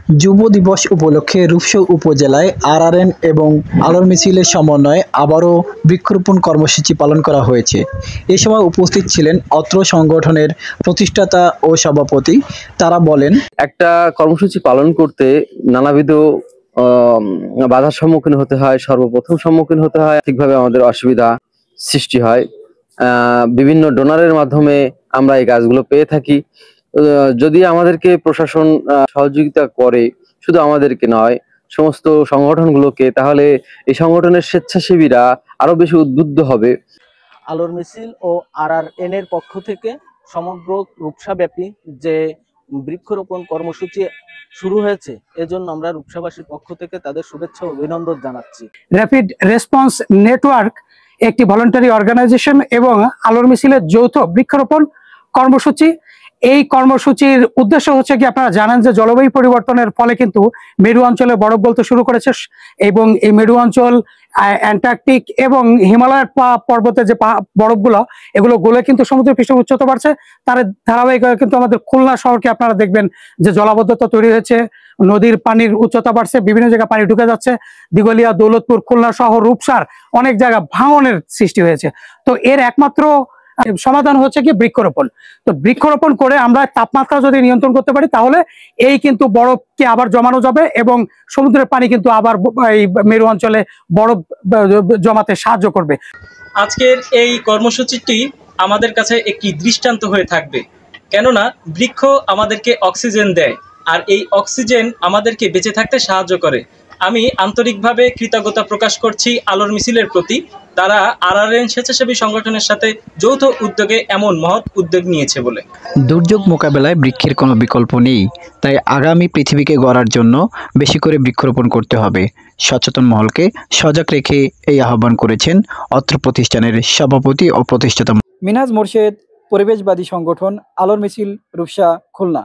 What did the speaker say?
যুব দিবস উপলক্ষে রূপসা উপজেলায় আরআরএন এবং আলোর মিছিলের সমন্বয়ে আবারও বৃক্ষরোপণ কর্মসূচি পালন করা হয়েছে। এ সময় উপস্থিত ছিলেন অত্র সংগঠনের প্রতিষ্ঠাতা ও সভাপতি। তারা বলেন, একটা কর্মসূচি পালন করতে নানাবিধ বাধার সম্মুখীন হতে হয়। সর্বপ্রথম সম্মুখীন হতে হয় ঠিকভাবে আমাদের অসুবিধা সৃষ্টি হয়। বিভিন্ন ডোনারের মাধ্যমে আমরা এই গাছগুলো পেয়ে থাকি। যদি আমাদেরকে প্রশাসন সহযোগিতা করে, শুধু আমাদেরকে নয় সমস্ত সংগঠনগুলোকে, তাহলে এই সংগঠনের স্বেচ্ছাসেবীরা আরো বেশি উদ্বুদ্ধ হবে। আলোর মিছিল ও আরআরএন এর পক্ষ থেকে সমগ্র রূপসাব্যাপী যে বৃক্ষরোপণ কর্মসূচি শুরু হয়েছে, এজন্য আমরা রূপসাবাসীর পক্ষ থেকে তাদের শুভেচ্ছা ও অভিনন্দন জানাচ্ছি। র্যাপিড রেসপন্স নেটওয়ার্ক একটি ভলান্টারি অর্গানাইজেশন এবং আলোর মিছিলের যৌথ বৃক্ষরোপণ কর্মসূচি। এই কর্মসূচির উদ্দেশ্য হচ্ছে কি, আপনারা জানেন যে জলবায়ু পরিবর্তনের ফলে কিন্তু মেরু অঞ্চলে বরফ গলতে শুরু করেছে এবং এই মেরু অঞ্চল অ্যান্টার্কটিক এবং হিমালয়ের পর্বতে যে বরফগুলো এগুলো গলে কিন্তু সমুদ্র পৃষ্ঠের উচ্চতা বাড়ছে। তার ধারাবাহিকভাবে কিন্তু আমাদের খুলনা শহরকে আপনারা দেখবেন যে জলাবদ্ধতা তৈরি হয়েছে, নদীর পানির উচ্চতা বাড়ছে, বিভিন্ন জায়গায় পানি ঢুকে যাচ্ছে। দিঘলিয়া, দৌলতপুর, খুলনা শহর, রূপসার অনেক জায়গা ভাঙনের সৃষ্টি হয়েছে। তো এর একমাত্র সমাধান হচ্ছে কি বৃক্ষরোপণ। তো বৃক্ষরোপণ করে আমরা তাপমাত্রা যদি নিয়ন্ত্রণ করতে পারি, তাহলে এই কিন্তু বরফকে আবার জমানো যাবে এবং সমুদ্রের পানি কিন্তু আবার এই মেরু অঞ্চলে বরফ জমাতে সাহায্য করবে। আজকের এই কর্মসূচিটি আমাদের কাছে একটি দৃষ্টান্ত হয়ে থাকবে, কেননা বৃক্ষ আমাদেরকে অক্সিজেন দেয়, আর এই অক্সিজেন আমাদেরকে বেঁচে থাকতে সাহায্য করে। আমি আন্তরিকভাবে কৃতজ্ঞতা প্রকাশ করছি আলোর মিছিলের প্রতি। তারা আরআরএন স্বেচ্ছাসেবী সংগঠনের সাথে যৌথ উদ্যোগে এমন মহৎ উদ্যোগ নিয়েছে বলে। দুর্যোগ মোকাবেলায় বৃক্ষের কোনো বিকল্প নেই, তাই আগামী পৃথিবীকে গড়ার জন্য বেশি করে বৃক্ষরোপণ করতে হবে। সচেতন মহলকে সজাগ রেখে এই আহ্বান করেছেন অত্র প্রতিষ্ঠানের সভাপতি ও প্রতিষ্ঠাতা মিনহাজ মোরশেদ, পরিবেশবাদী সংগঠন আলোর মিছিল, রূপসা, খুলনা।